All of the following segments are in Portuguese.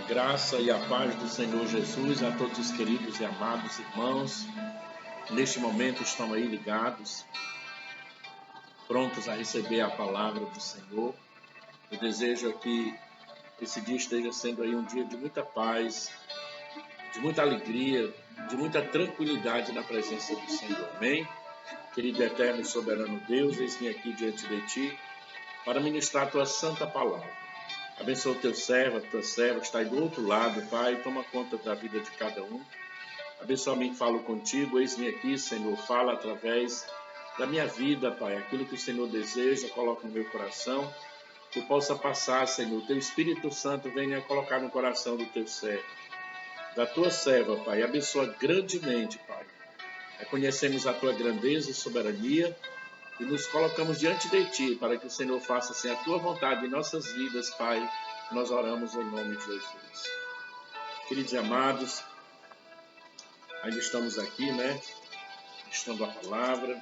graça e a paz do Senhor Jesus a todos os queridos e amados irmãos. Neste momento estão aí ligados, prontos a receber a palavra do Senhor. Eu desejo que esse dia esteja sendo aí um dia de muita paz, de muita alegria, de muita tranquilidade na presença do Senhor. Amém? Querido eterno e soberano Deus, eis-me aqui diante de Ti para ministrar a Tua santa palavra. Abençoa o Teu servo, a Tua serva que está aí do outro lado, Pai, toma conta da vida de cada um. Abençoa a mim que falo contigo, eis-me aqui, Senhor, fala através da minha vida, Pai, aquilo que o Senhor deseja, coloca no meu coração, que eu possa passar, Senhor, Teu Espírito Santo venha colocar no coração do Teu servo, da Tua serva, Pai, abençoa grandemente, Pai. Reconhecemos a Tua grandeza e soberania e nos colocamos diante de Ti, para que o Senhor faça assim a Tua vontade em nossas vidas, Pai. Nós oramos em nome de Jesus. Queridos e amados, ainda estamos aqui, estando a palavra,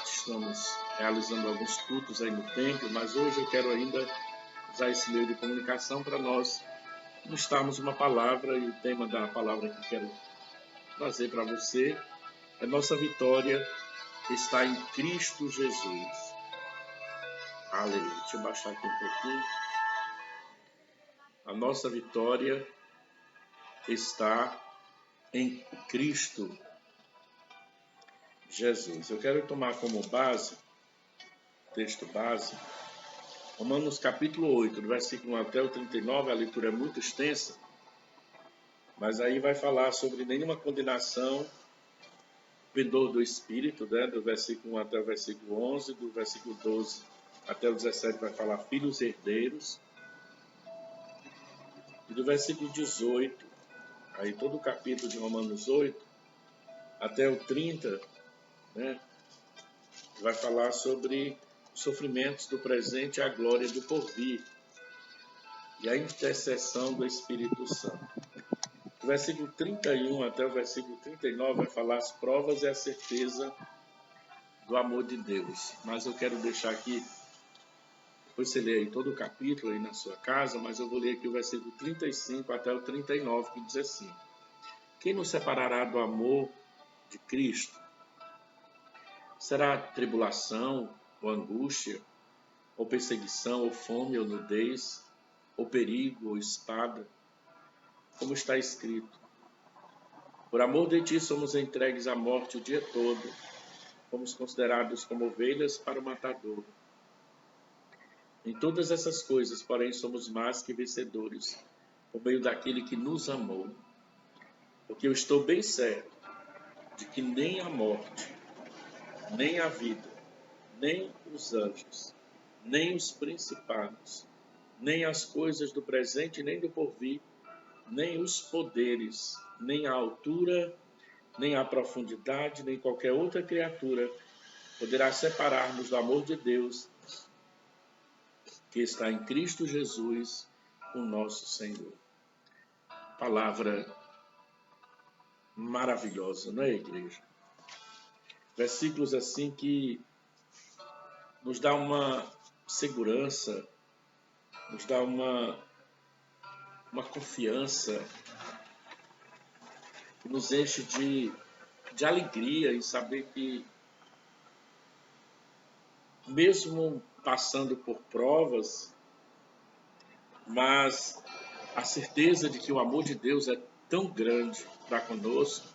estamos realizando alguns cultos aí no templo, mas hoje eu quero ainda usar esse meio de comunicação para nós ministrarmos uma palavra, e o tema da palavra que eu quero trazer para você é nossa vitória está em Cristo Jesus. Aleluia. Deixa eu baixar aqui um pouquinho. A nossa vitória está em Cristo Jesus. Eu quero tomar como base, texto base, Romanos capítulo 8, do versículo 1 até o 39, a leitura é muito extensa, mas aí vai falar sobre nenhuma condenação, pendor do Espírito, do versículo 1 até o versículo 11, do versículo 12 até o 17 vai falar filhos herdeiros, e do versículo 18, aí todo o capítulo de Romanos 8, até o 30, vai falar sobre os sofrimentos do presente e a glória do porvir, e a intercessão do Espírito Santo. Do versículo 31 até o versículo 39 vai falar as provas e a certeza do amor de Deus. Mas eu quero deixar aqui, depois você lê aí todo o capítulo aí na sua casa, mas eu vou ler aqui o versículo 35 até o 39, que diz assim: quem nos separará do amor de Cristo? Será tribulação, ou angústia, ou perseguição, ou fome, ou nudez, ou perigo, ou espada? Como está escrito: por amor de ti somos entregues à morte o dia todo, fomos considerados como ovelhas para o matadouro. Em todas essas coisas, porém, somos mais que vencedores, por meio daquele que nos amou. Porque eu estou bem certo de que nem a morte, nem a vida, nem os anjos, nem os principados, nem as coisas do presente, nem do porvir, nem os poderes, nem a altura, nem a profundidade, nem qualquer outra criatura poderá separar-nos do amor de Deus que está em Cristo Jesus, o nosso Senhor. Palavra maravilhosa, não é, igreja? Versículos assim que nos dá uma segurança, nos dá uma confiança, que nos enche de alegria em saber que, mesmo passando por provas, mas a certeza de que o amor de Deus é tão grande para conosco,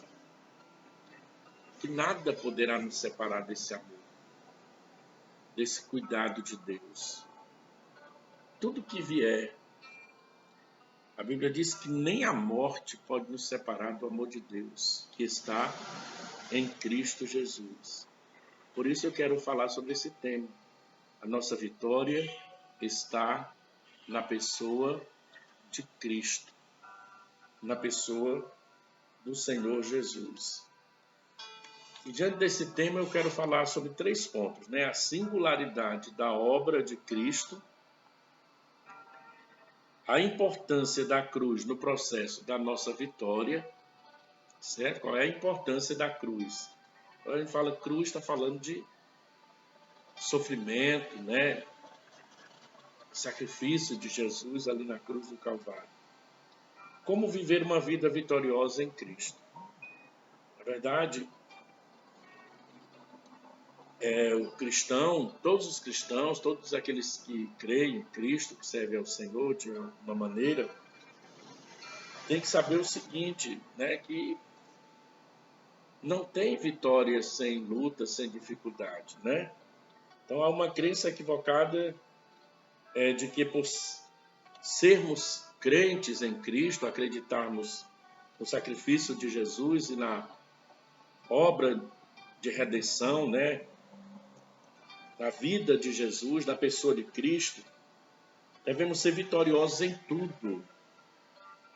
que nada poderá nos separar desse amor, desse cuidado de Deus. Tudo que vier, a Bíblia diz que nem a morte pode nos separar do amor de Deus, que está em Cristo Jesus. Por isso eu quero falar sobre esse tema. A nossa vitória está na pessoa de Cristo, na pessoa do Senhor Jesus. E diante desse tema eu quero falar sobre 3 pontos, A singularidade da obra de Cristo, a importância da cruz no processo da nossa vitória, certo? Qual é a importância da cruz? Quando a gente fala cruz, está falando de sofrimento, sacrifício de Jesus ali na cruz do Calvário. Como viver uma vida vitoriosa em Cristo? Na verdade, o cristão, todos os cristãos, todos aqueles que creem em Cristo, que servem ao Senhor de uma maneira, tem que saber o seguinte, né, que não tem vitória sem luta, sem dificuldade, né? Então há uma crença equivocada de que por sermos crentes em Cristo, acreditarmos no sacrifício de Jesus e na obra de redenção, né, na vida de Jesus, na pessoa de Cristo, devemos ser vitoriosos em tudo,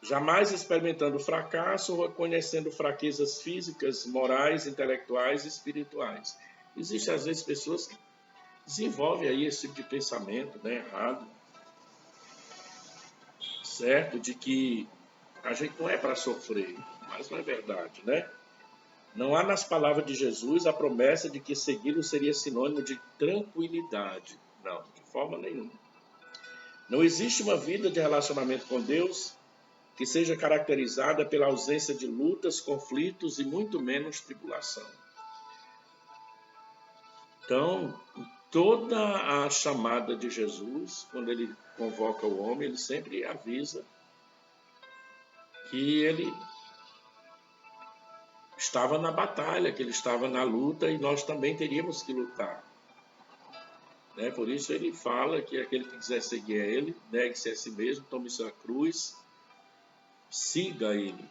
jamais experimentando fracasso ou reconhecendo fraquezas físicas, morais, intelectuais e espirituais. Existem, às vezes, pessoas que desenvolvem aí esse tipo de pensamento, né, errado, certo? De que a gente não é para sofrer, mas não é verdade, né? Não há nas palavras de Jesus a promessa de que segui-lo seria sinônimo de tranquilidade. Não, de forma nenhuma. Não existe uma vida de relacionamento com Deus que seja caracterizada pela ausência de lutas, conflitos e muito menos tribulação. Então, toda a chamada de Jesus, quando ele convoca o homem, ele sempre avisa que ele estava na batalha, que ele estava na luta e nós também teríamos que lutar. Né? Por isso ele fala que aquele que quiser seguir a ele, negue-se a si mesmo, tome sua cruz, siga ele.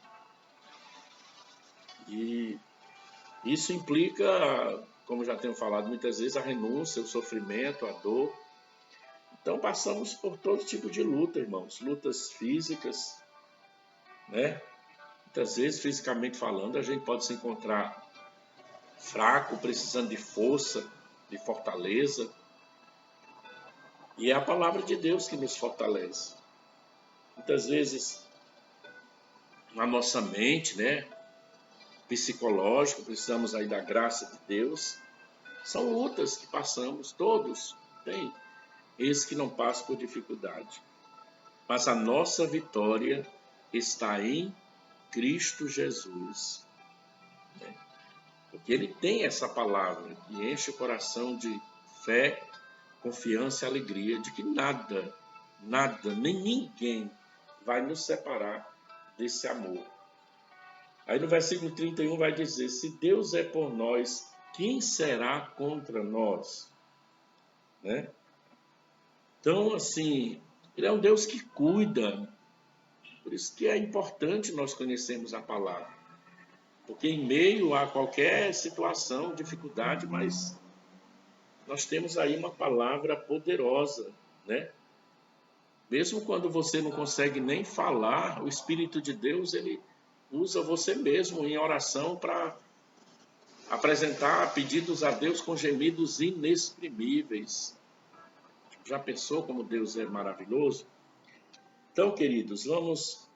E isso implica, como já tenho falado muitas vezes, a renúncia, o sofrimento, a dor. Então passamos por todo tipo de luta, irmãos. Lutas físicas, né? Muitas vezes, fisicamente falando, a gente pode se encontrar fraco, precisando de força, de fortaleza. E é a palavra de Deus que nos fortalece. Muitas vezes, na nossa mente, né, psicológico, precisamos aí da graça de Deus. São lutas que passamos, todos tem esse que não passa por dificuldade. Mas a nossa vitória está em Cristo Jesus. Porque ele tem essa palavra que enche o coração de fé, confiança e alegria de que nada, nem ninguém vai nos separar desse amor. Aí no versículo 31 vai dizer, se Deus é por nós, quem será contra nós? Né? Então, assim, ele é um Deus que cuida. Por isso que é importante nós conhecermos a palavra. Porque em meio a qualquer situação, dificuldade, mas nós temos aí uma palavra poderosa, né? Mesmo quando você não consegue nem falar, o Espírito de Deus, ele usa você mesmo em oração para apresentar pedidos a Deus com gemidos inexprimíveis. Já pensou como Deus é maravilhoso? Então, queridos, vamos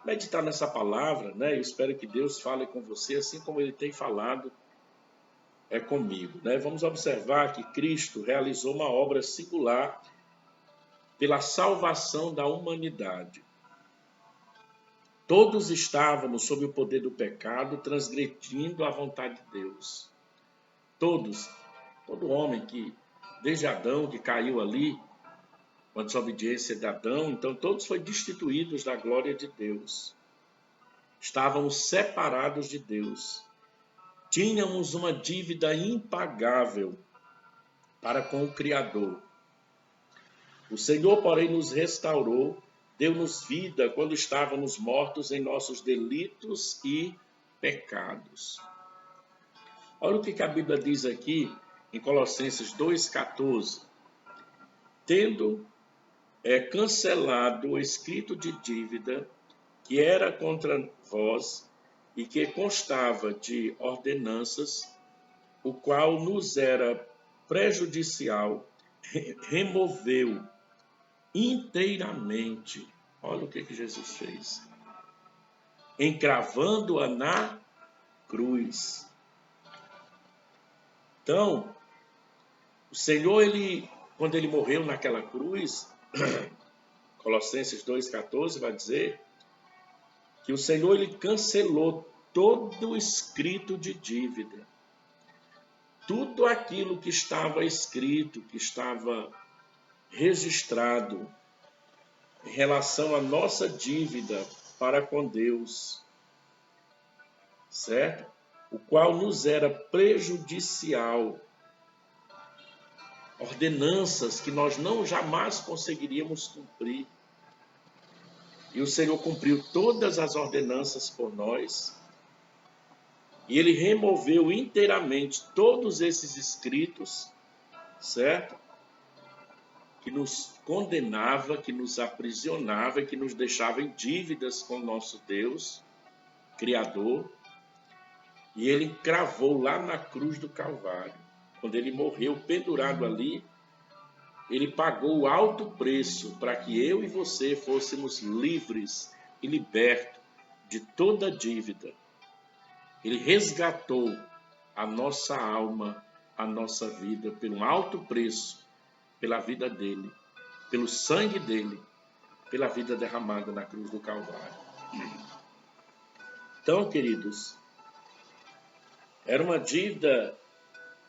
meditar nessa palavra, né? Eu espero que Deus fale com você assim como ele tem falado comigo, né? Vamos observar que Cristo realizou uma obra singular pela salvação da humanidade. Todos estávamos sob o poder do pecado, transgredindo a vontade de Deus. Todos, todo homem que, desde Adão, que caiu ali, com a desobediência de Adão, então todos foram destituídos da glória de Deus. Estávamos separados de Deus. Tínhamos uma dívida impagável para com o Criador. O Senhor, porém, nos restaurou, deu-nos vida quando estávamos mortos em nossos delitos e pecados. Olha o que a Bíblia diz aqui em Colossenses 2,14. Tendo cancelado o escrito de dívida que era contra vós e que constava de ordenanças, o qual nos era prejudicial, removeu inteiramente. Olha o que Jesus fez. Encravando-a na cruz. Então, o Senhor, quando ele morreu naquela cruz, Colossenses 2,14 vai dizer que o Senhor ele cancelou todo o escrito de dívida. Tudo aquilo que estava escrito, que estava registrado em relação à nossa dívida para com Deus, certo? O qual nos era prejudicial. Ordenanças que nós não jamais conseguiríamos cumprir. E o Senhor cumpriu todas as ordenanças por nós. E Ele removeu inteiramente todos esses escritos, certo? Que nos condenava, que nos aprisionava e que nos deixava em dívidas com o nosso Deus, Criador. E Ele cravou lá na cruz do Calvário. Quando Ele morreu pendurado ali, Ele pagou o alto preço para que eu e você fôssemos livres e libertos de toda dívida. Ele resgatou a nossa alma, a nossa vida, pelo alto preço, pela vida dele, pelo sangue dele, pela vida derramada na cruz do Calvário. Então, queridos, era uma dívida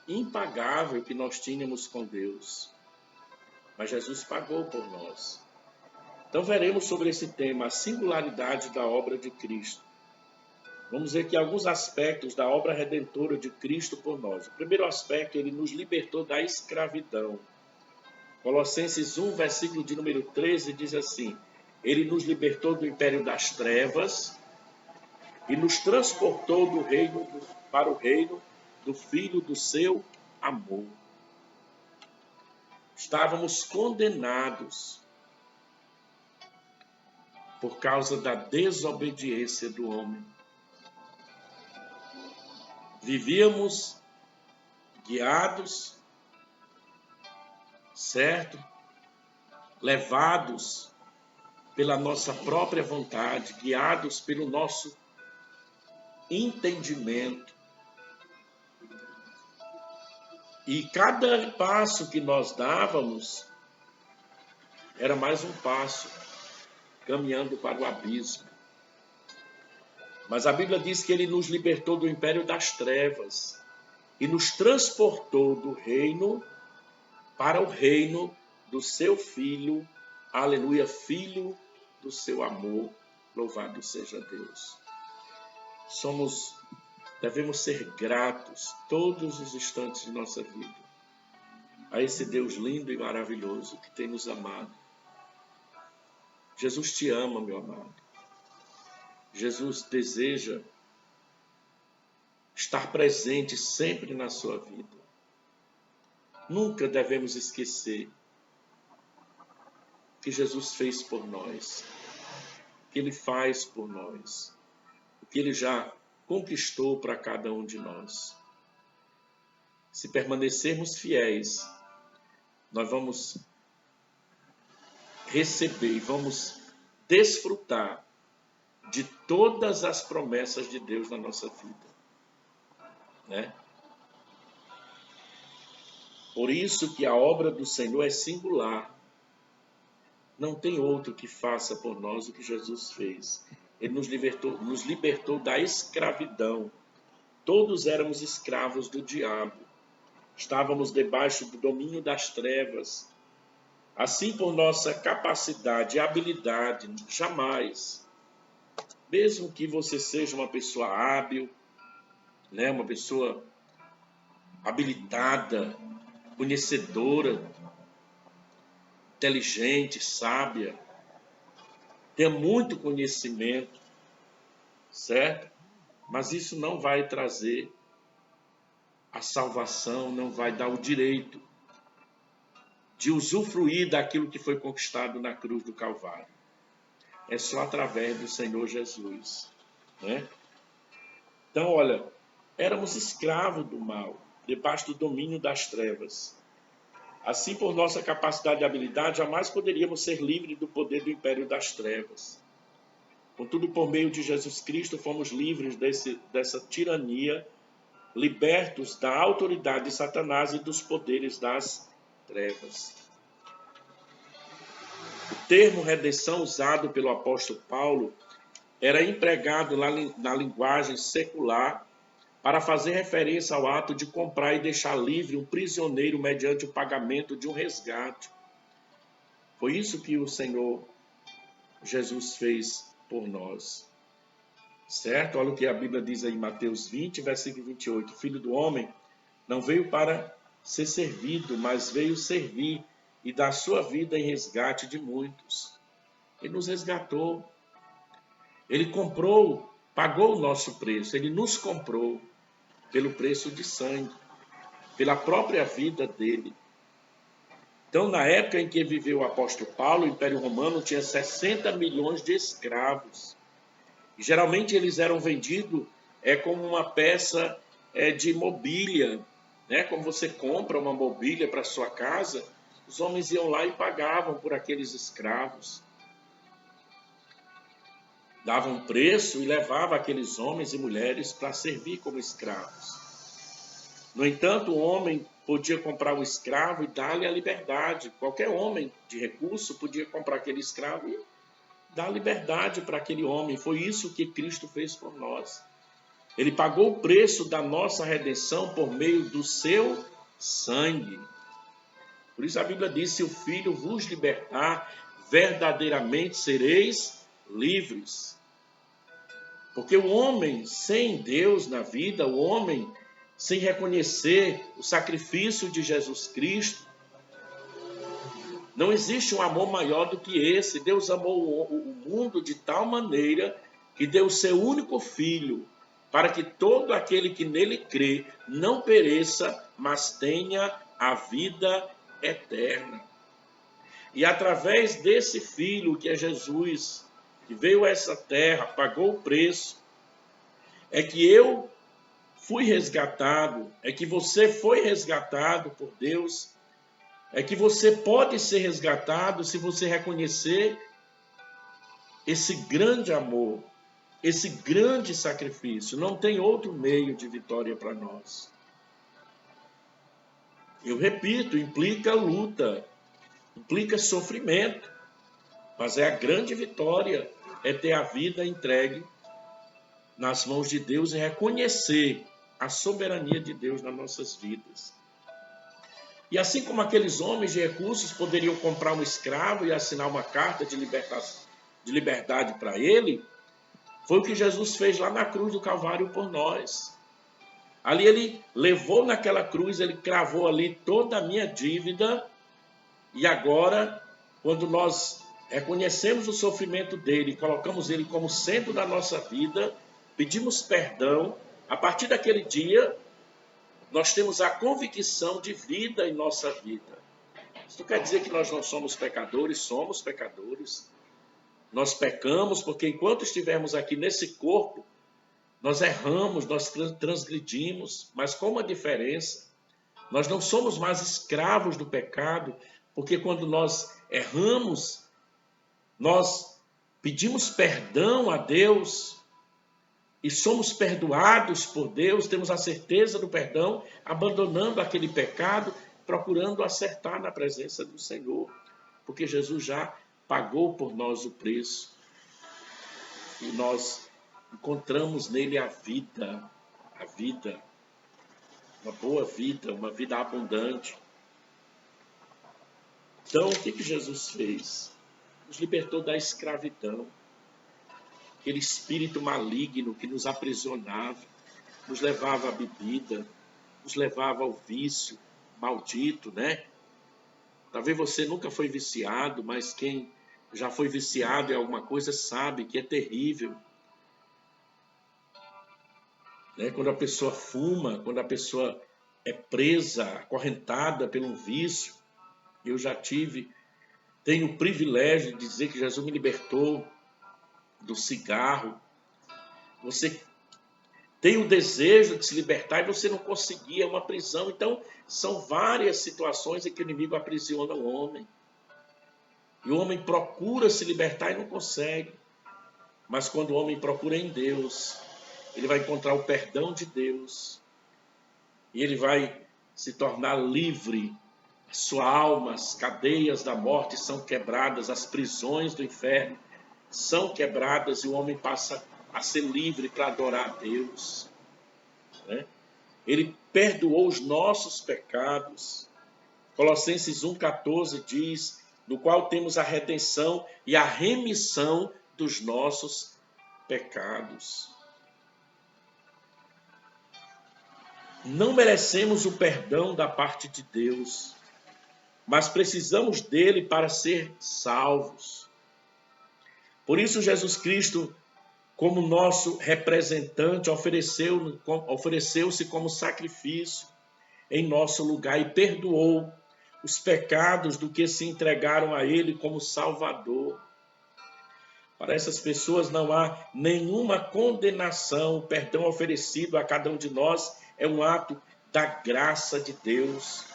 impagável que nós tínhamos com Deus. Mas Jesus pagou por nós. Então veremos sobre esse tema, a singularidade da obra de Cristo. Vamos ver aqui alguns aspectos da obra redentora de Cristo por nós. O primeiro aspecto, ele nos libertou da escravidão. Colossenses 1, versículo de número 13, diz assim: Ele nos libertou do império das trevas e nos transportou do reino para o reino do Filho do seu amor. Estávamos condenados por causa da desobediência do homem. Vivíamos guiados, certo? Levados pela nossa própria vontade, guiados pelo nosso entendimento. E cada passo que nós dávamos era mais um passo caminhando para o abismo. Mas a Bíblia diz que Ele nos libertou do império das trevas e nos transportou do reino para o reino do seu Filho, aleluia, Filho do seu amor, louvado seja Deus. Devemos ser gratos todos os instantes de nossa vida a esse Deus lindo e maravilhoso que tem nos amado. Jesus te ama, meu amado. Jesus deseja estar presente sempre na sua vida. Nunca devemos esquecer o que Jesus fez por nós, o que Ele faz por nós, o que Ele já conquistou para cada um de nós. Se permanecermos fiéis, nós vamos receber e vamos desfrutar de todas as promessas de Deus na nossa vida, né? Por isso que a obra do Senhor é singular. Não tem outro que faça por nós o que Jesus fez. Ele nos libertou da escravidão. Todos éramos escravos do diabo. Estávamos debaixo do domínio das trevas. Assim, por nossa capacidade e habilidade, jamais, mesmo que você seja uma pessoa hábil, né, uma pessoa habilitada, conhecedora, inteligente, sábia, tenha muito conhecimento, certo? Mas isso não vai trazer a salvação, não vai dar o direito de usufruir daquilo que foi conquistado na cruz do Calvário. É só através do Senhor Jesus, né? Então, olha, éramos escravos do mal, debaixo do domínio das trevas. Assim, por nossa capacidade e habilidade, jamais poderíamos ser livres do poder do império das trevas. Contudo, por meio de Jesus Cristo, fomos livres dessa tirania, libertos da autoridade de Satanás e dos poderes das trevas. O termo redenção usado pelo apóstolo Paulo era empregado na linguagem secular para fazer referência ao ato de comprar e deixar livre um prisioneiro mediante o pagamento de um resgate. Foi isso que o Senhor Jesus fez por nós. Certo? Olha o que a Bíblia diz aí em Mateus 20, versículo 28. O Filho do Homem não veio para ser servido, mas veio servir e dar sua vida em resgate de muitos. Ele nos resgatou. Ele comprou, pagou o nosso preço. Ele nos comprou pelo preço de sangue, pela própria vida dele. Então, na época em que viveu o apóstolo Paulo, o Império Romano tinha 60 milhões de escravos. E, geralmente eles eram vendidos como uma peça de mobília, né? Como você compra uma mobília para sua casa, os homens iam lá e pagavam por aqueles escravos. Davam um preço e levavam aqueles homens e mulheres para servir como escravos. No entanto, o homem podia comprar um escravo e dar-lhe a liberdade. Qualquer homem de recurso podia comprar aquele escravo e dar liberdade para aquele homem. Foi isso que Cristo fez por nós. Ele pagou o preço da nossa redenção por meio do seu sangue. Por isso a Bíblia diz: se o Filho vos libertar, verdadeiramente sereis livres. Porque o homem sem Deus na vida, o homem sem reconhecer o sacrifício de Jesus Cristo, não existe um amor maior do que esse. Deus amou o mundo de tal maneira que deu o seu único Filho, para que todo aquele que nele crê não pereça, mas tenha a vida eterna. E através desse Filho, que é Jesus, que veio a essa terra, pagou o preço, é que eu fui resgatado, é que você foi resgatado por Deus, é que você pode ser resgatado se você reconhecer esse grande amor, esse grande sacrifício. Não tem outro meio de vitória para nós. Eu repito, implica luta, implica sofrimento, mas é a grande vitória, é ter a vida entregue nas mãos de Deus e reconhecer a soberania de Deus nas nossas vidas. E assim como aqueles homens de recursos poderiam comprar um escravo e assinar uma carta de liberdade para ele, foi o que Jesus fez lá na cruz do Calvário por nós. Ali ele levou naquela cruz, ele cravou ali toda a minha dívida, e agora, quando nós reconhecemos o sofrimento dele, colocamos ele como centro da nossa vida, pedimos perdão, a partir daquele dia, nós temos a convicção de vida em nossa vida. Isso não quer dizer que nós não somos pecadores, somos pecadores. Nós pecamos porque enquanto estivermos aqui nesse corpo, nós erramos, nós transgredimos, mas com uma diferença. Nós não somos mais escravos do pecado, porque quando nós erramos, nós pedimos perdão a Deus e somos perdoados por Deus, temos a certeza do perdão, abandonando aquele pecado, procurando acertar na presença do Senhor, porque Jesus já pagou por nós o preço e nós encontramos nele a vida, uma boa vida, uma vida abundante. Então, o que Jesus fez? Nos libertou da escravidão, aquele espírito maligno que nos aprisionava, nos levava à bebida, nos levava ao vício maldito, né? Talvez você nunca foi viciado, mas quem já foi viciado em alguma coisa sabe que é terrível. Né? Quando a pessoa fuma, quando a pessoa é presa, acorrentada pelo vício, eu já tenho o privilégio de dizer que Jesus me libertou do cigarro. Você tem o desejo de se libertar e você não conseguia, é uma prisão. Então, são várias situações em que o inimigo aprisiona o homem. E o homem procura se libertar e não consegue. Mas quando o homem procura em Deus, ele vai encontrar o perdão de Deus. E ele vai se tornar livre Sua alma, as cadeias da morte são quebradas, as prisões do inferno são quebradas e o homem passa a ser livre para adorar a Deus, né? Ele perdoou os nossos pecados. Colossenses 1,14 diz, no qual temos a redenção e a remissão dos nossos pecados. Não merecemos o perdão da parte de Deus, mas precisamos dele para ser salvos. Por isso Jesus Cristo, como nosso representante, ofereceu-se como sacrifício em nosso lugar e perdoou os pecados do que se entregaram a ele como Salvador. Para essas pessoas não há nenhuma condenação. O perdão oferecido a cada um de nós é um ato da graça de Deus.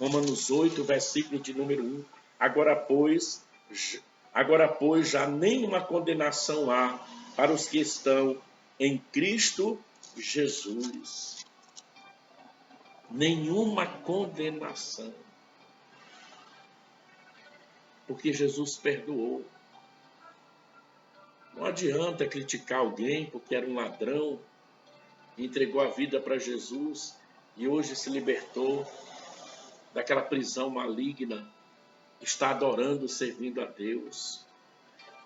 Romanos 8, versículo de número 1. Agora, pois, já nenhuma condenação há para os que estão em Cristo Jesus. Nenhuma condenação. Porque Jesus perdoou. Não adianta criticar alguém porque era um ladrão, entregou a vida para Jesus e hoje se libertou daquela prisão maligna, está adorando, servindo a Deus.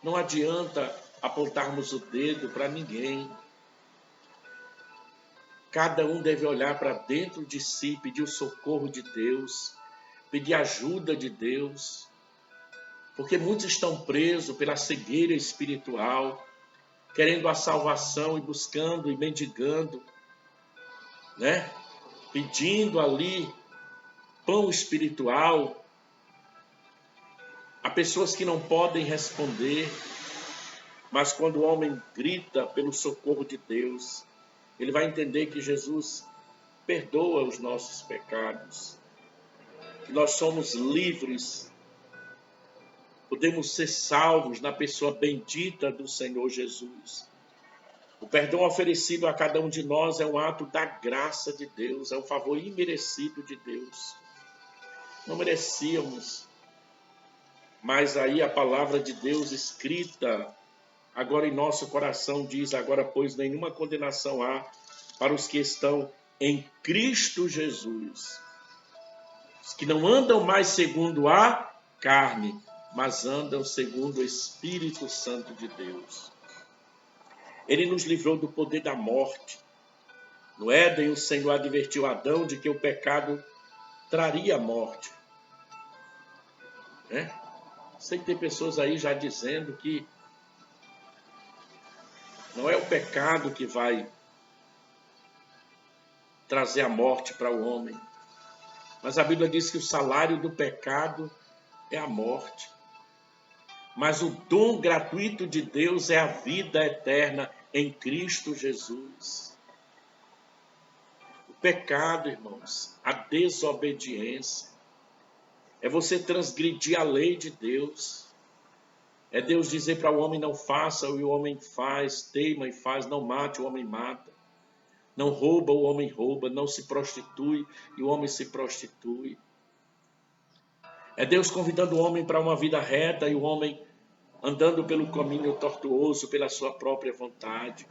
Não adianta apontarmos o dedo para ninguém. Cada um deve olhar para dentro de si, pedir o socorro de Deus, pedir ajuda de Deus, porque muitos estão presos pela cegueira espiritual, querendo a salvação e buscando e mendigando, né? Pedindo ali pão espiritual. Há pessoas que não podem responder, mas quando o homem grita pelo socorro de Deus, ele vai entender que Jesus perdoa os nossos pecados, que nós somos livres, podemos ser salvos na pessoa bendita do Senhor Jesus. O perdão oferecido a cada um de nós é um ato da graça de Deus, é um favor imerecido de Deus. Não merecíamos, mas aí a palavra de Deus escrita agora em nosso coração diz, agora pois nenhuma condenação há para os que estão em Cristo Jesus, os que não andam mais segundo a carne, mas andam segundo o Espírito Santo de Deus. Ele nos livrou do poder da morte. No Éden, o Senhor advertiu Adão de que o pecado traria a morte. Sei que tem pessoas aí já dizendo que não é o pecado que vai trazer a morte para o homem. Mas a Bíblia diz que o salário do pecado é a morte. Mas o dom gratuito de Deus é a vida eterna em Cristo Jesus. O pecado, irmãos, a desobediência, é você transgredir a lei de Deus. É Deus dizer para o homem não faça, e o homem faz, teima e faz, não mate, o homem mata. Não rouba, o homem rouba, não se prostitui, e o homem se prostitui. É Deus convidando o homem para uma vida reta e o homem andando pelo caminho tortuoso, pela sua própria vontade.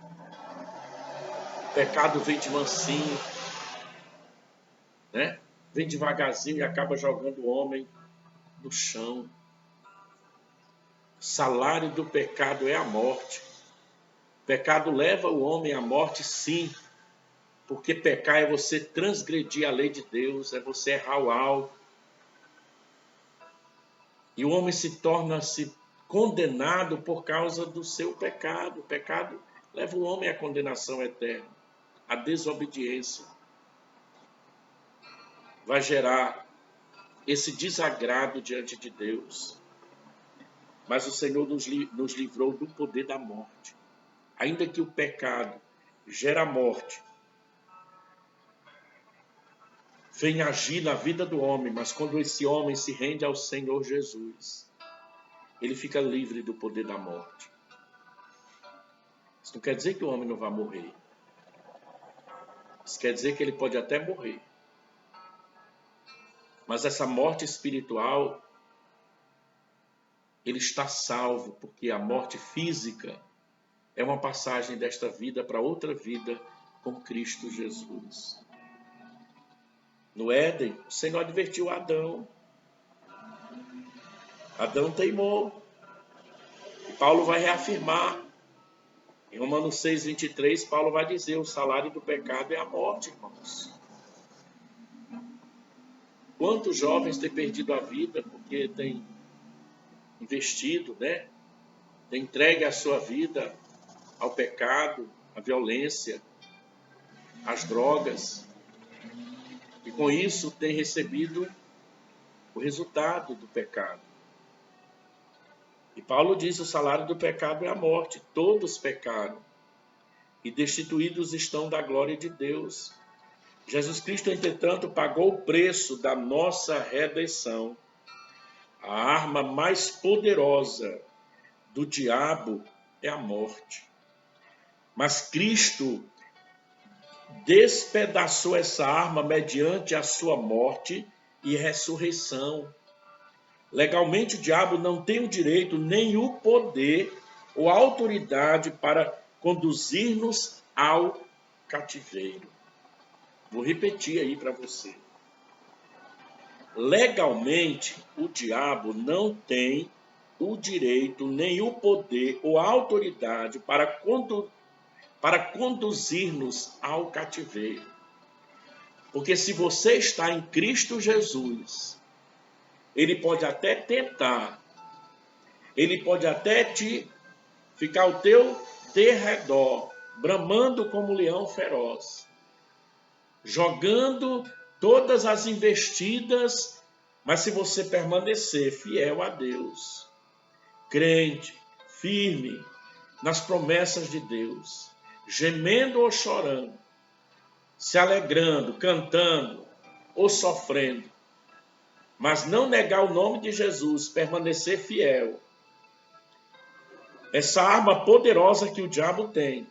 O pecado vem de mansinho, né? Vem devagarzinho e acaba jogando o homem no chão. O salário do pecado é a morte. O pecado leva o homem à morte, sim, porque pecar é você transgredir a lei de Deus, é você errar o alvo. E o homem se torna-se condenado por causa do seu pecado. O pecado leva o homem à condenação eterna. A desobediência vai gerar esse desagrado diante de Deus. Mas o Senhor nos livrou do poder da morte. Ainda que o pecado gera morte, vem agir na vida do homem, mas quando esse homem se rende ao Senhor Jesus, ele fica livre do poder da morte. Isso não quer dizer que o homem não vai morrer. Isso quer dizer que ele pode até morrer, Mas essa morte espiritual, ele está salvo, porque a morte física é uma passagem desta vida para outra vida com Cristo Jesus. No Éden, o Senhor advertiu Adão. Adão teimou. E Paulo vai reafirmar. Em Romanos 6:23, Paulo vai dizer: o salário do pecado é a morte, irmãos. Quantos jovens têm perdido a vida porque têm investido, né? Têm entregue a sua vida ao pecado, à violência, às drogas. E com isso têm recebido o resultado do pecado. E Paulo diz: o salário do pecado é a morte. Todos pecaram e destituídos estão da glória de Deus. Jesus Cristo, entretanto, pagou o preço da nossa redenção. A arma mais poderosa do diabo é a morte. Mas Cristo despedaçou essa arma mediante a sua morte e ressurreição. Legalmente, o diabo não tem o direito, nem o poder ou a autoridade para conduzir-nos ao cativeiro. Vou repetir aí para você. Legalmente, o diabo não tem o direito, nem o poder ou a autoridade para conduzir-nos ao cativeiro. Porque se você está em Cristo Jesus, ele pode até tentar, ele pode até ficar ao teu derredor, bramando como leão feroz, jogando todas as investidas, mas se você permanecer fiel a Deus, crente, firme nas promessas de Deus, gemendo ou chorando, se alegrando, cantando ou sofrendo, mas não negar o nome de Jesus, permanecer fiel. Essa arma poderosa que o diabo tem,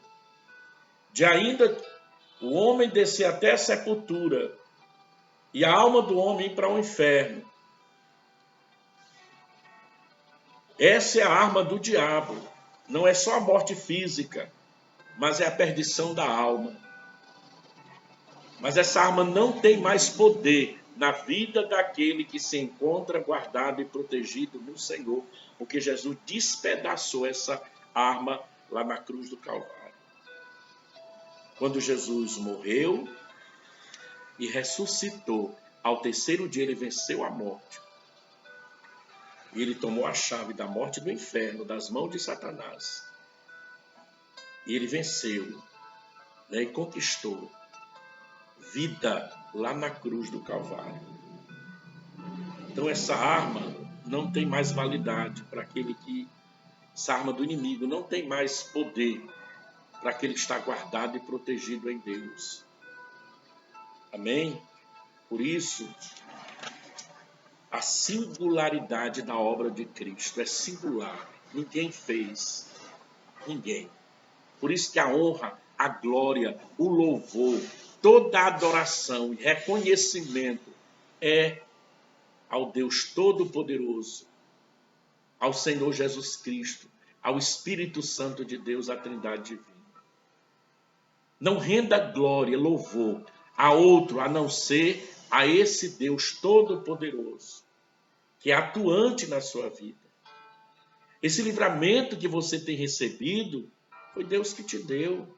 de ainda o homem descer até a sepultura e a alma do homem ir para o inferno. Essa é a arma do diabo. Não é só a morte física, mas é a perdição da alma. Mas essa arma não tem mais poder na vida daquele que se encontra guardado e protegido no Senhor, porque Jesus despedaçou essa arma lá na cruz do Calvário. Quando Jesus morreu e ressuscitou, ao terceiro dia ele venceu a morte. E ele tomou a chave da morte e do inferno das mãos de Satanás. E ele venceu, né, e conquistou vida lá na cruz do Calvário. Então essa arma não tem mais validade para aquele que... Essa arma do inimigo não tem mais poder para aquele que está guardado e protegido em Deus. Amém? Por isso, a singularidade da obra de Cristo é singular. Ninguém fez. Ninguém. Por isso que a honra, a glória, o louvor, toda a adoração e reconhecimento é ao Deus Todo-Poderoso, ao Senhor Jesus Cristo, ao Espírito Santo de Deus, a Trindade Divina. Não renda glória, louvor a outro, a não ser a esse Deus Todo-Poderoso, que é atuante na sua vida. Esse livramento que você tem recebido, foi Deus que te deu.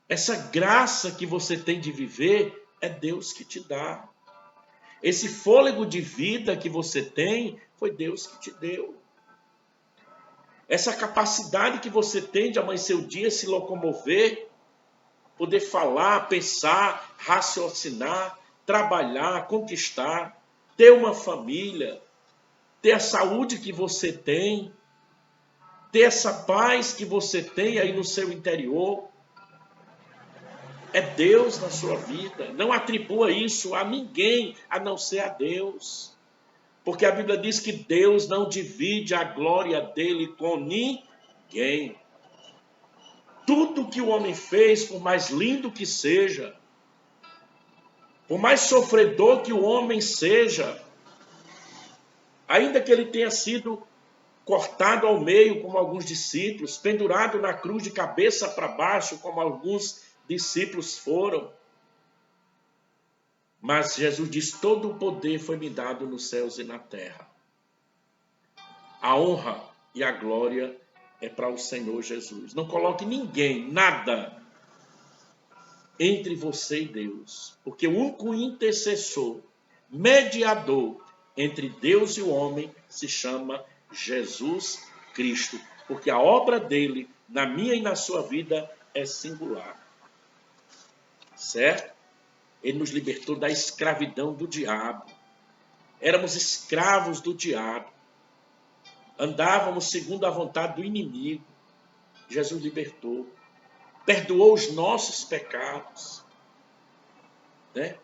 Essa graça que você tem de viver, é Deus que te dá. Esse fôlego de vida que você tem, foi Deus que te deu. Essa capacidade que você tem de amanhecer o dia, se locomover, poder falar, pensar, raciocinar, trabalhar, conquistar, ter uma família, ter a saúde que você tem, ter essa paz que você tem aí no seu interior. É Deus na sua vida. Não atribua isso a ninguém, a não ser a Deus. Porque a Bíblia diz que Deus não divide a glória dele com ninguém. Tudo que o homem fez, por mais lindo que seja, Por mais sofredor que o homem seja, ainda que ele tenha sido cortado ao meio, como alguns discípulos, pendurado na cruz de cabeça para baixo, como alguns discípulos foram. Mas Jesus diz: todo o poder foi me dado nos céus e na terra. A honra e a glória é para o Senhor Jesus. Não coloque ninguém, nada, entre você e Deus, porque o único intercessor, mediador entre Deus e o homem se chama Jesus Cristo, porque a obra dele na minha e na sua vida é singular, certo? Ele nos libertou da escravidão do diabo. Éramos escravos do diabo, andávamos segundo a vontade do inimigo. Jesus libertou, perdoou os nossos pecados, né?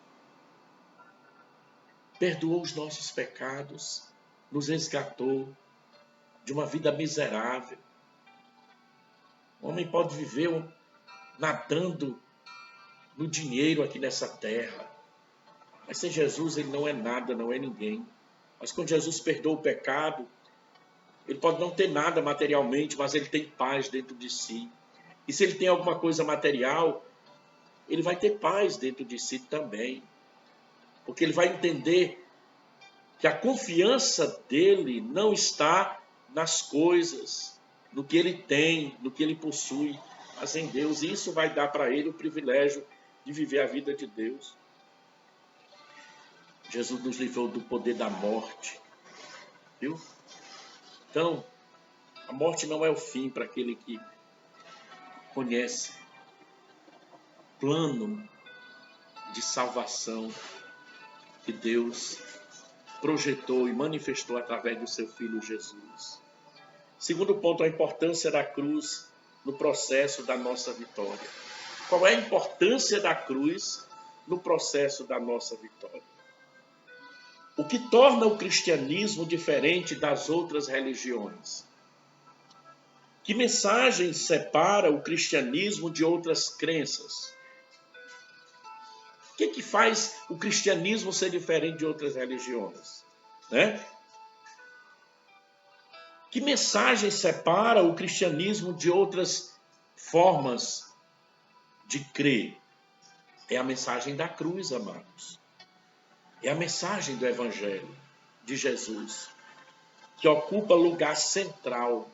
Perdoou os nossos pecados, nos resgatou de uma vida miserável. O homem pode viver nadando no dinheiro aqui nessa terra, mas sem Jesus ele não é nada, não é ninguém. Mas quando Jesus perdoa o pecado, ele pode não ter nada materialmente, mas ele tem paz dentro de si. E se ele tem alguma coisa material, ele vai ter paz dentro de si também, porque ele vai entender que a confiança dele não está nas coisas, no que ele tem, no que ele possui, mas em Deus. E isso vai dar para ele o privilégio de viver a vida de Deus. Jesus nos livrou do poder da morte, viu? Então, a morte não é o fim para aquele que conhece o plano de salvação que Deus projetou e manifestou através do seu Filho Jesus. Segundo ponto, a importância da cruz no processo da nossa vitória. Qual é a importância da cruz no processo da nossa vitória? O que torna o cristianismo diferente das outras religiões? Que mensagem separa o cristianismo de outras crenças? O que faz o cristianismo ser diferente de outras religiões? Né? Que mensagem separa o cristianismo de outras formas de crer? É a mensagem da cruz, amados. É a mensagem do Evangelho de Jesus, que ocupa lugar central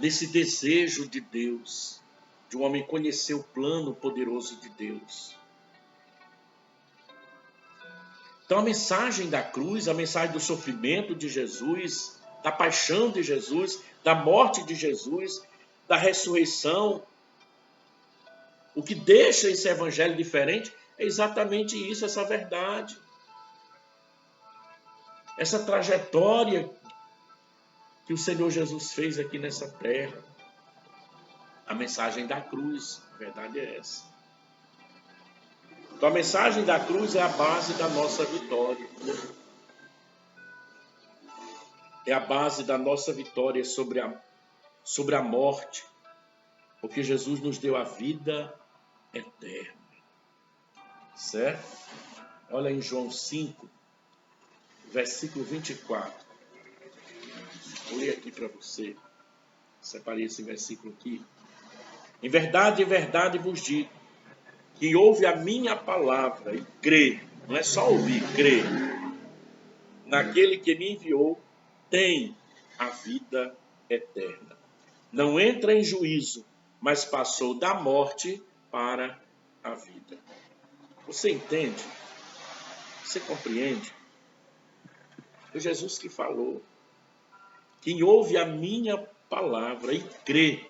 nesse desejo de Deus, de um homem conhecer o plano poderoso de Deus. Então a mensagem da cruz, a mensagem do sofrimento de Jesus, da paixão de Jesus, da morte de Jesus, da ressurreição, o que deixa esse evangelho diferente é exatamente isso, essa verdade. Essa trajetória que o Senhor Jesus fez aqui nessa terra. A mensagem da cruz, a verdade é essa. Então a mensagem da cruz é a base da nossa vitória. É a base da nossa vitória sobre a morte, porque Jesus nos deu a vida eterna. Certo? Olha em João 5, versículo 24. Vou ler aqui para você. Separei esse versículo aqui. Em verdade vos digo, que ouve a minha palavra e crê, não é só ouvir, crê, naquele que me enviou, tem a vida eterna. Não entra em juízo, mas passou da morte para a vida. Você entende? Você compreende? Foi Jesus que falou. Quem ouve a minha palavra e crê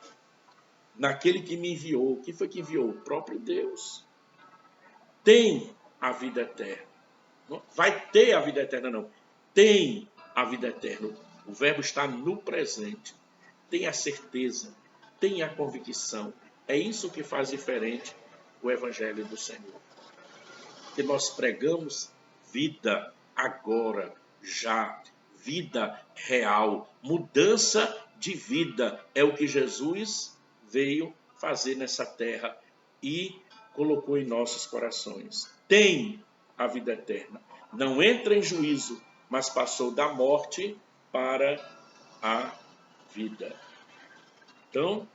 naquele que me enviou. Quem foi que enviou? O próprio Deus. Tem a vida eterna. Não vai ter a vida eterna, não. Tem a vida eterna. O verbo está no presente. Tem a certeza, tem a convicção. É isso que faz diferente o Evangelho do Senhor. Que nós pregamos vida agora, já. Vida real. Mudança de vida. É o que Jesus veio fazer nessa terra e colocou em nossos corações. Tem a vida eterna. Não entra em juízo, mas passou da morte para a vida. Então,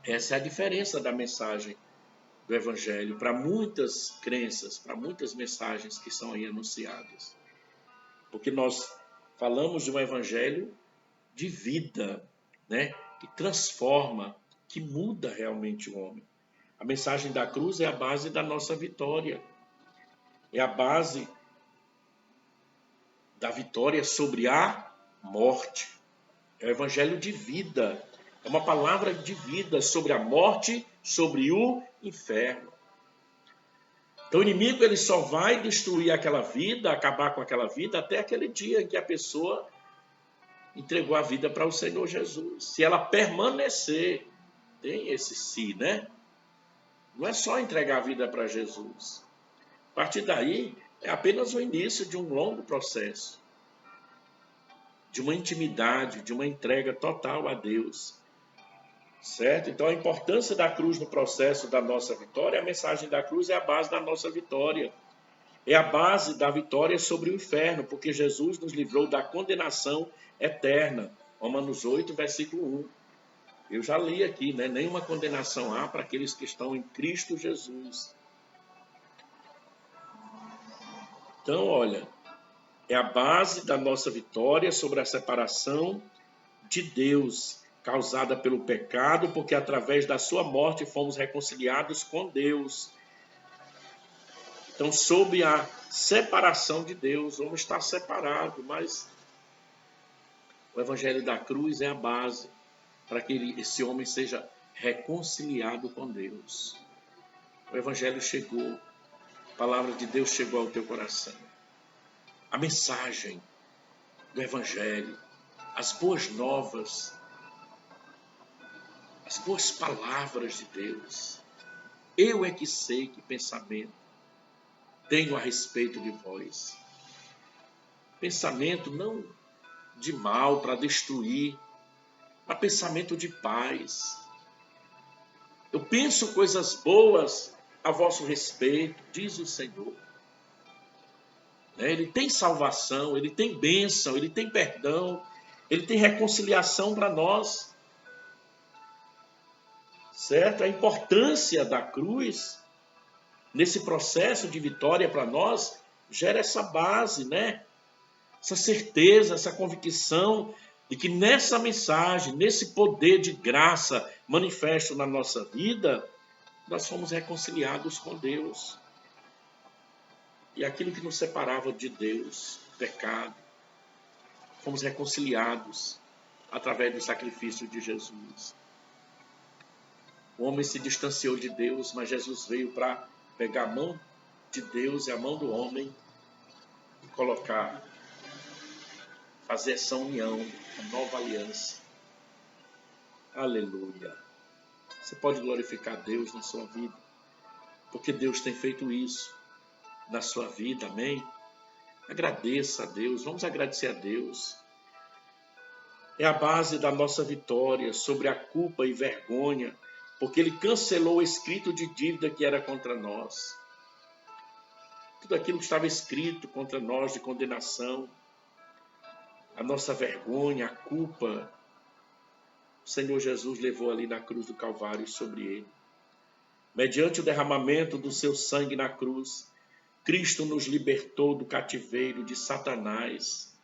essa é a diferença da mensagem do Evangelho para muitas crenças, para muitas mensagens que são aí anunciadas. Porque nós falamos de um Evangelho de vida, né? Que transforma, que muda realmente o homem. A mensagem da cruz é a base da nossa vitória. É a base da vitória sobre a morte. É o Evangelho de vida. É uma palavra de vida sobre a morte, sobre o inferno. Então o inimigo ele só vai destruir aquela vida, acabar com aquela vida, até aquele dia em que a pessoa entregou a vida para o Senhor Jesus. Se ela permanecer, tem esse si, né? Não é só entregar a vida para Jesus. A partir daí, é apenas o início de um longo processo, de uma intimidade, de uma entrega total a Deus. Certo? Então, a importância da cruz no processo da nossa vitória, a mensagem da cruz é a base da nossa vitória. É a base da vitória sobre o inferno, porque Jesus nos livrou da condenação eterna. Romanos 8, versículo 1. Eu já li aqui, né? Nenhuma condenação há para aqueles que estão em Cristo Jesus. Então, olha, é a base da nossa vitória sobre a separação de Deus, causada pelo pecado, porque através da sua morte fomos reconciliados com Deus. Então, sob a separação de Deus, vamos estar separados, mas o Evangelho da cruz é a base para que esse homem seja reconciliado com Deus. O Evangelho chegou, a palavra de Deus chegou ao teu coração. A mensagem do Evangelho, as boas novas, as boas palavras de Deus. Eu é que sei que pensamento tenho a respeito de vós. Pensamento não de mal para destruir, mas pensamento de paz. Eu penso coisas boas a vosso respeito, diz o Senhor. Ele tem salvação, ele tem bênção, ele tem perdão, ele tem reconciliação para nós. Certo? A importância da cruz nesse processo de vitória para nós gera essa base, né? Essa certeza, essa convicção de que nessa mensagem, nesse poder de graça manifesto na nossa vida, nós fomos reconciliados com Deus. E aquilo que nos separava de Deus, pecado, fomos reconciliados através do sacrifício de Jesus. O homem se distanciou de Deus, mas Jesus veio para pegar a mão de Deus e a mão do homem e colocar, fazer essa união, a nova aliança. Aleluia. Você pode glorificar Deus na sua vida, porque Deus tem feito isso na sua vida, amém? Agradeça a Deus, vamos agradecer a Deus. É a base da nossa vitória sobre a culpa e vergonha, porque Ele cancelou o escrito de dívida que era contra nós. Tudo aquilo que estava escrito contra nós de condenação, a nossa vergonha, a culpa, o Senhor Jesus levou ali na cruz do Calvário sobre ele. Mediante o derramamento do seu sangue na cruz, Cristo nos libertou do cativeiro de Satanás.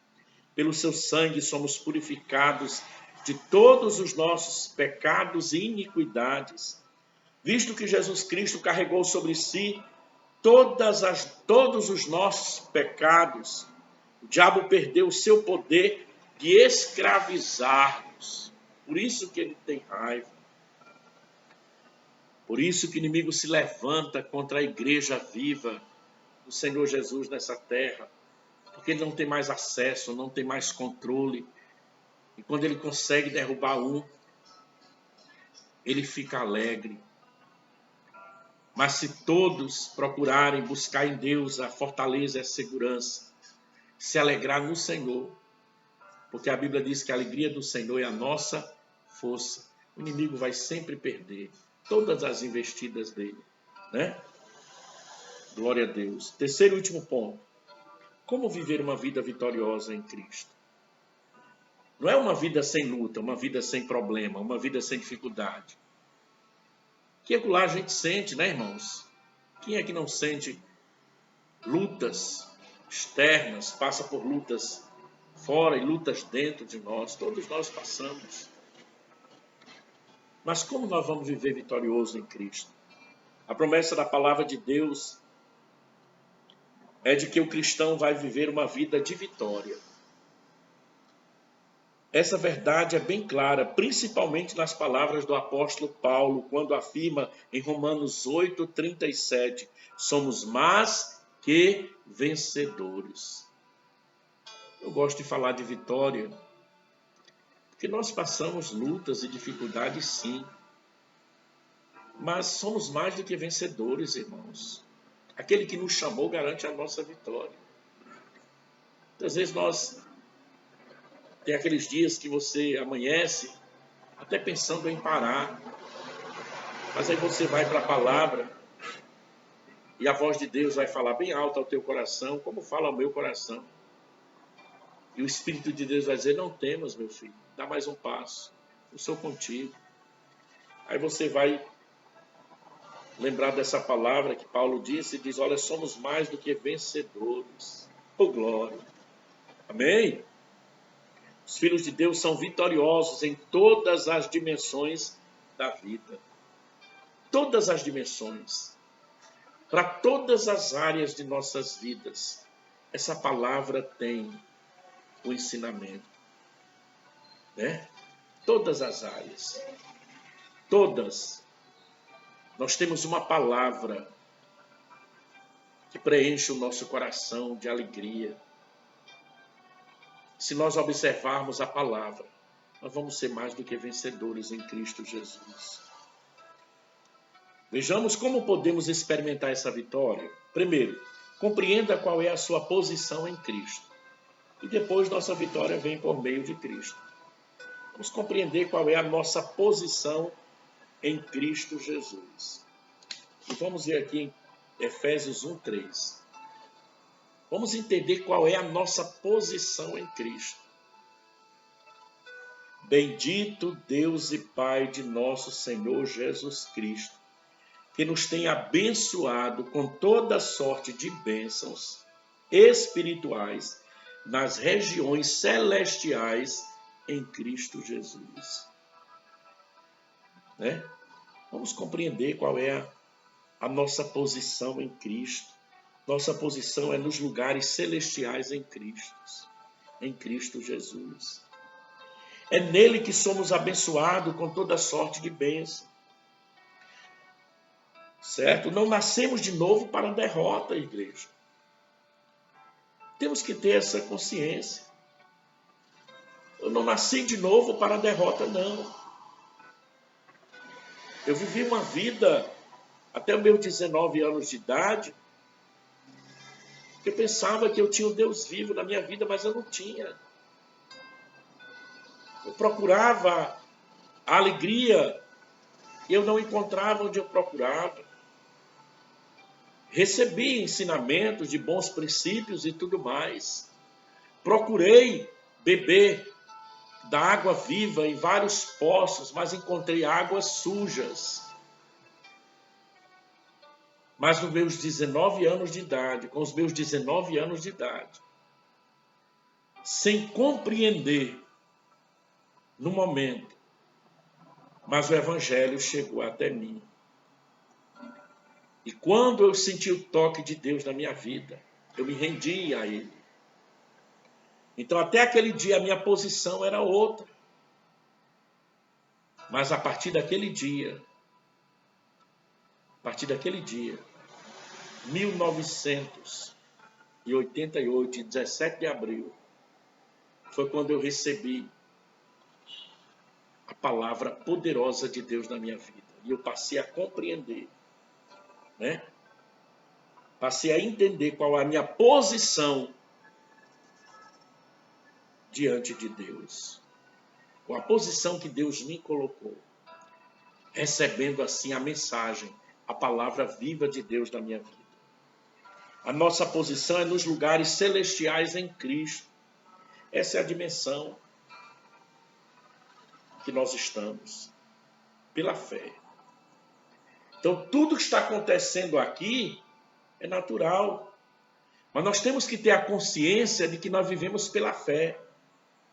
Pelo seu sangue somos purificados de todos os nossos pecados e iniquidades, visto que Jesus Cristo carregou sobre si todos os nossos pecados. O diabo perdeu o seu poder de escravizar-nos. Por isso que ele tem raiva. Por isso que o inimigo se levanta contra a igreja viva do Senhor Jesus nessa terra. Porque ele não tem mais acesso, não tem mais controle. E quando ele consegue derrubar um, ele fica alegre. Mas se todos procurarem buscar em Deus a fortaleza e a segurança, se alegrar no Senhor, porque a Bíblia diz que a alegria do Senhor é a nossa força, o inimigo vai sempre perder. todas as investidas dele, né? Glória a Deus. Terceiro e último ponto. Como viver uma vida vitoriosa em Cristo? Não é uma vida sem luta, uma vida sem problema, uma vida sem dificuldade. Que é que lá a gente sente, né, irmãos? Quem é que não sente lutas externas, passa por lutas fora e lutas dentro de nós? Todos nós passamos. Mas como nós vamos viver vitorioso em Cristo? A promessa da palavra de Deus é de que o cristão vai viver uma vida de vitória. Essa verdade é bem clara, principalmente nas palavras do apóstolo Paulo, quando afirma em Romanos 8:37, somos mais que vencedores. Eu gosto de falar de vitória, porque nós passamos lutas e dificuldades sim, mas somos mais do que vencedores, irmãos. Aquele que nos chamou garante a nossa vitória. Às vezes tem aqueles dias que você amanhece até pensando em parar, mas aí você vai para a palavra e a voz de Deus vai falar bem alto ao teu coração, como fala ao meu coração. E o Espírito de Deus vai dizer, não temas, meu filho, dá mais um passo, eu sou contigo. Aí você vai lembrar dessa palavra que Paulo disse e diz, olha, somos mais do que vencedores. Oh, glória! Amém? Os filhos de Deus são vitoriosos em todas as dimensões da vida. Todas as dimensões. Para todas as áreas de nossas vidas. Essa palavra tem o ensinamento. Né? Todas as áreas. Todas. Nós temos uma palavra que preenche o nosso coração de alegria. Se nós observarmos a palavra, nós vamos ser mais do que vencedores em Cristo Jesus. Vejamos como podemos experimentar essa vitória. Primeiro, compreenda qual é a sua posição em Cristo. E depois nossa vitória vem por meio de Cristo. Vamos compreender qual é a nossa posição em Cristo Jesus. E vamos ver aqui em Efésios 1:3. Vamos entender qual é a nossa posição em Cristo. Bendito Deus e Pai de nosso Senhor Jesus Cristo, que nos tem abençoado com toda sorte de bênçãos espirituais nas regiões celestiais em Cristo Jesus. Né? Vamos compreender qual é a nossa posição em Cristo. Nossa posição é nos lugares celestiais em Cristo Jesus. É nele que somos abençoados com toda sorte de bênção. Certo? Não nascemos de novo para a derrota, igreja. Temos que ter essa consciência. Eu não nasci de novo para a derrota, não. Eu vivi uma vida até os meus 19 anos de idade. Eu pensava que eu tinha um Deus vivo na minha vida, mas eu não tinha. Eu procurava a alegria e eu não encontrava onde eu procurava. Recebi ensinamentos de bons princípios e tudo mais. Procurei beber da água viva em vários poços, mas encontrei águas sujas. Mas nos meus 19 anos de idade, com os meus 19 anos de idade, sem compreender no momento, mas o Evangelho chegou até mim. E quando eu senti o toque de Deus na minha vida, eu me rendi a Ele. Então até aquele dia a minha posição era outra. Mas a partir daquele dia, 1988, 17 de abril, foi quando eu recebi a palavra poderosa de Deus na minha vida. E eu passei a compreender, né? Passei a entender qual é a minha posição diante de Deus. Qual a posição que Deus me colocou. recebendo assim a mensagem, a palavra viva de Deus na minha vida. A nossa posição é nos lugares celestiais em Cristo. Essa é a dimensão que nós estamos, pela fé. Então, tudo que está acontecendo aqui é natural. Mas nós temos que ter a consciência de que nós vivemos pela fé.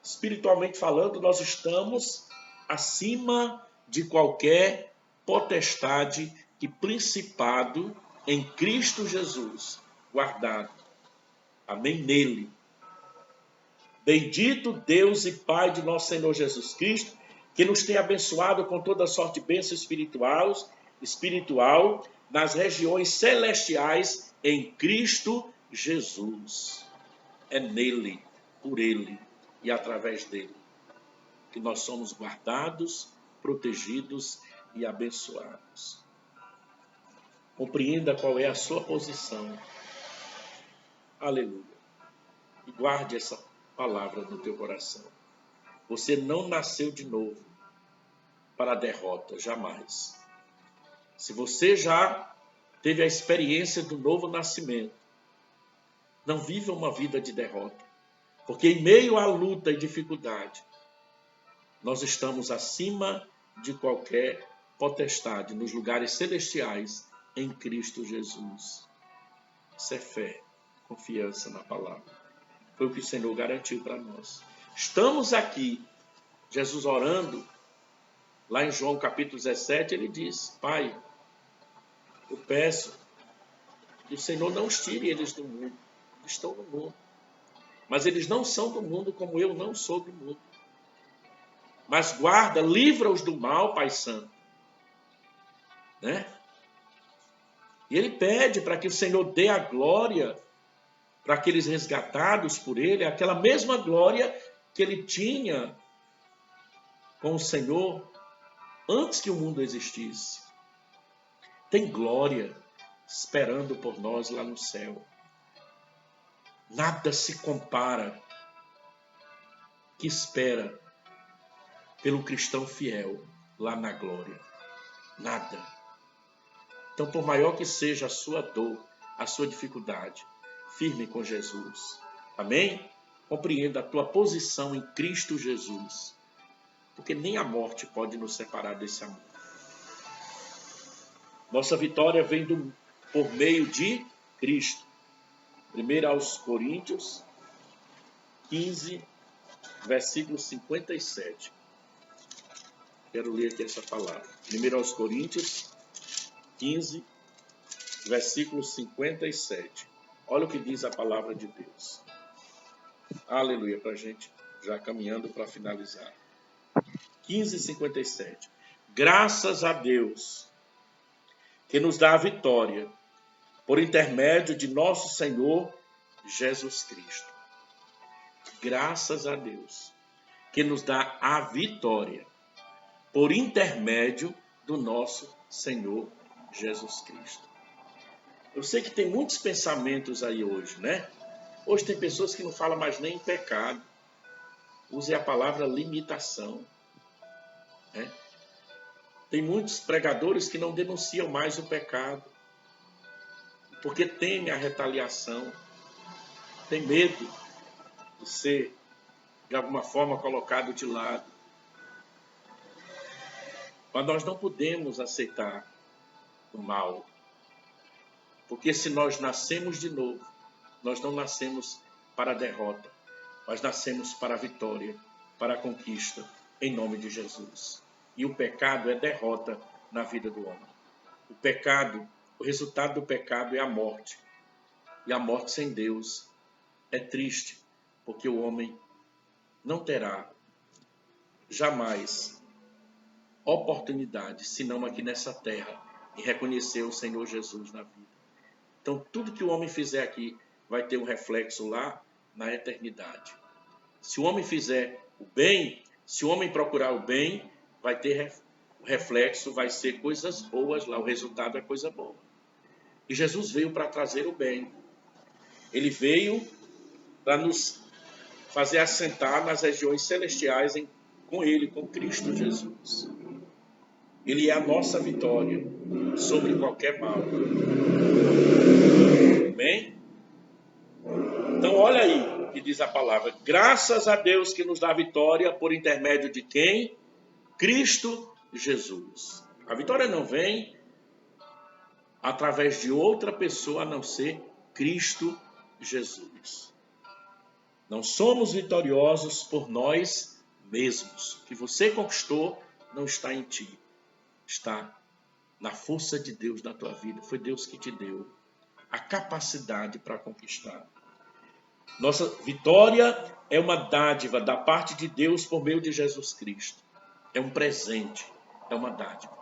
Espiritualmente falando, nós estamos acima de qualquer potestade e principado em Cristo Jesus, guardado. Amém? Nele. Bendito Deus e Pai de nosso Senhor Jesus Cristo, que nos tem abençoado com toda sorte de bênção espiritual nas regiões celestiais em Cristo Jesus. É nele, por ele e através dele que nós somos guardados, protegidos e abençoados. Compreenda qual é a sua posição. Aleluia. E guarde essa palavra no teu coração. Você não nasceu de novo para a derrota, jamais. Se você já teve a experiência do novo nascimento, não viva uma vida de derrota. Porque em meio à luta e dificuldade, nós estamos acima de qualquer potestade, nos lugares celestiais, em Cristo Jesus. Isso é fé, confiança na palavra. Foi o que o Senhor garantiu para nós. Estamos aqui, Jesus orando, lá em João capítulo 17, ele diz: Pai, eu peço que o Senhor não os tire eles do mundo. Eles estão no mundo. Mas eles não são do mundo como eu não sou do mundo. Mas guarda, livra-os do mal, Pai Santo. Né? E ele pede para que o Senhor dê a glória para aqueles resgatados por ele, aquela mesma glória que ele tinha com o Senhor antes que o mundo existisse. Tem glória esperando por nós lá no céu. Nada se compara que espera pelo cristão fiel lá na glória. Nada. Então, por maior que seja a sua dor, a sua dificuldade, firme com Jesus. Amém? Compreenda a tua posição em Cristo Jesus. Porque nem a morte pode nos separar desse amor. Nossa vitória vem por meio de Cristo. 1 aos Coríntios 15, versículo 57. Quero ler aqui essa palavra. 1 aos Coríntios 15, versículo 57. Olha o que diz a palavra de Deus. Aleluia, para a gente já caminhando para finalizar. 15:57. Graças a Deus que nos dá a vitória por intermédio de nosso Senhor Jesus Cristo. Graças a Deus que nos dá a vitória por intermédio do nosso Senhor Jesus Cristo. Eu sei que tem muitos pensamentos aí hoje, né? Hoje tem pessoas que não falam mais nem em pecado. Use a palavra limitação. Né? Tem muitos pregadores que não denunciam mais o pecado, porque temem a retaliação, tem medo de ser, de alguma forma, colocado de lado. Mas nós não podemos aceitar o mal, porque se nós nascemos de novo, nós não nascemos para a derrota, mas nascemos para a vitória, para a conquista, em nome de Jesus. E o pecado é derrota na vida do homem. O pecado, o resultado do pecado é a morte. E a morte sem Deus é triste, porque o homem não terá jamais oportunidade, senão aqui nessa terra, em reconhecer o Senhor Jesus na vida. Então, tudo que o homem fizer aqui vai ter um reflexo lá na eternidade. Se o homem fizer o bem, se o homem procurar o bem, vai ter o reflexo, vai ser coisas boas lá, o resultado é coisa boa. E Jesus veio para trazer o bem. Ele veio para nos fazer assentar nas regiões celestiais com Ele, com Cristo Jesus. Ele é a nossa vitória sobre qualquer mal. Amém? Então olha aí que diz a palavra. Graças a Deus que nos dá vitória por intermédio de quem? Cristo Jesus. A vitória não vem através de outra pessoa a não ser Cristo Jesus. Não somos vitoriosos por nós mesmos. O que você conquistou não está em ti. Está na força de Deus na tua vida. Foi Deus que te deu a capacidade para conquistar. Nossa vitória é uma dádiva da parte de Deus por meio de Jesus Cristo. É um presente, é uma dádiva.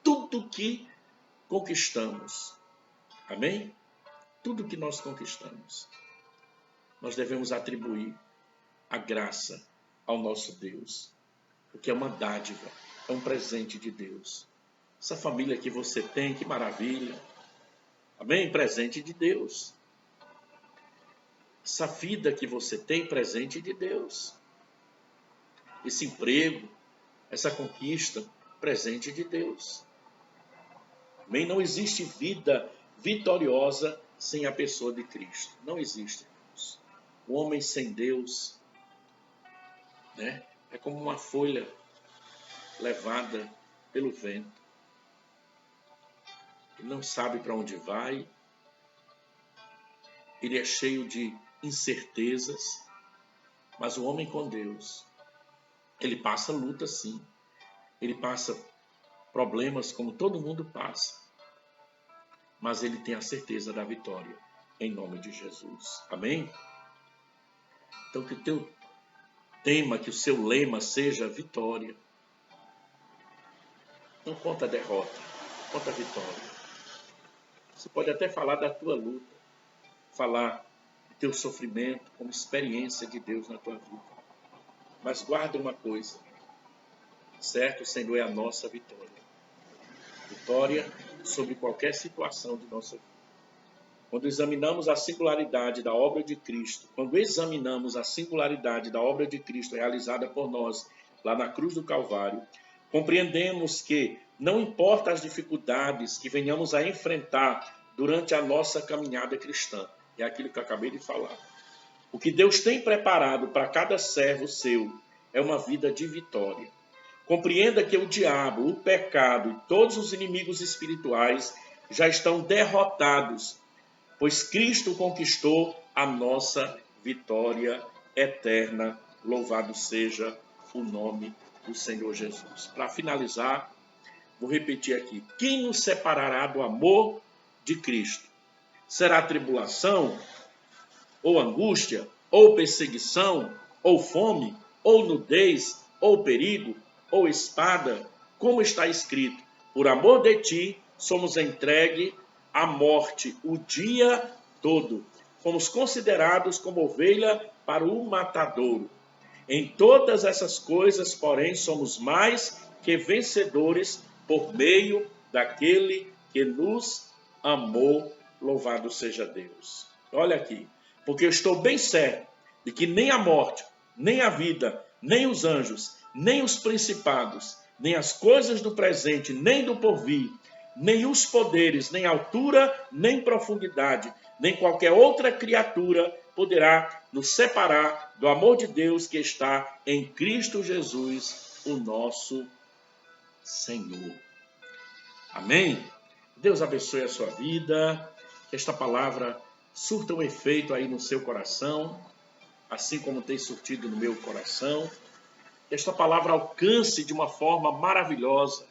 Tudo que conquistamos, amém? Tudo que nós conquistamos, nós devemos atribuir a graça ao nosso Deus, porque é uma dádiva, é um presente de Deus. Essa família que você tem, que maravilha, amém? Presente de Deus. Essa vida que você tem, presente de Deus. Esse emprego, essa conquista, presente de Deus. Amém? Não existe vida vitoriosa sem a pessoa de Cristo. Não existe. O homem sem Deus, né, é como uma folha levada pelo vento. Ele não sabe para onde vai. Ele é cheio de incertezas. Mas o homem com Deus, ele passa luta sim. Ele passa problemas como todo mundo passa. Mas ele tem a certeza da vitória, em nome de Jesus. Amém? Então que o teu tema, que o seu lema seja vitória. Não conta a derrota, conta a vitória. Você pode até falar da tua luta, falar do teu sofrimento como experiência de Deus na tua vida. Mas guarda uma coisa, certo? O Senhor é a nossa vitória. Vitória sobre qualquer situação de nossa vida. Quando examinamos a singularidade da obra de Cristo, realizada por nós lá na cruz do Calvário, compreendemos que não importa as dificuldades que venhamos a enfrentar durante a nossa caminhada cristã, é aquilo que eu acabei de falar. O que Deus tem preparado para cada servo seu é uma vida de vitória. Compreenda que o diabo, o pecado e todos os inimigos espirituais já estão derrotados, pois Cristo conquistou a nossa vitória eterna. Louvado seja o nome do Senhor Jesus. Para finalizar, vou repetir aqui. Quem nos separará do amor de Cristo? Será tribulação, ou angústia, ou perseguição, ou fome, ou nudez, ou perigo, ou espada? Como está escrito, por amor de ti somos entregues à morte o dia todo. Fomos considerados como ovelha para o matadouro. Em todas essas coisas, porém, somos mais que vencedores por meio daquele que nos amou. Louvado seja Deus. Olha aqui, porque eu estou bem certo de que nem a morte, nem a vida, nem os anjos, nem os principados, nem as coisas do presente, nem do porvir, nem os poderes, nem altura, nem profundidade, nem qualquer outra criatura poderá nos separar do amor de Deus que está em Cristo Jesus, o nosso Senhor. Amém? Deus abençoe a sua vida, que esta palavra surta um efeito aí no seu coração, assim como tem surtido no meu coração. Que esta palavra alcance de uma forma maravilhosa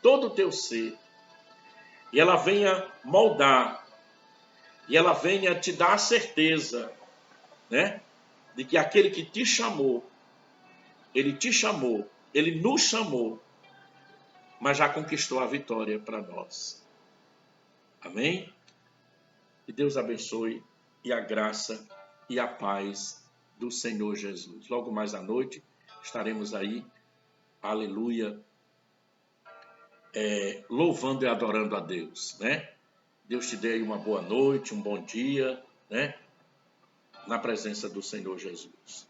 todo o teu ser. E ela venha moldar, e ela venha te dar a certeza, né, de que aquele que te chamou, ele nos chamou, mas já conquistou a vitória para nós. Amém? Que Deus abençoe e a graça e a paz do Senhor Jesus. Logo mais à noite estaremos aí, aleluia, louvando e adorando a Deus, né? Deus te dê aí uma boa noite, um bom dia, né? Na presença do Senhor Jesus.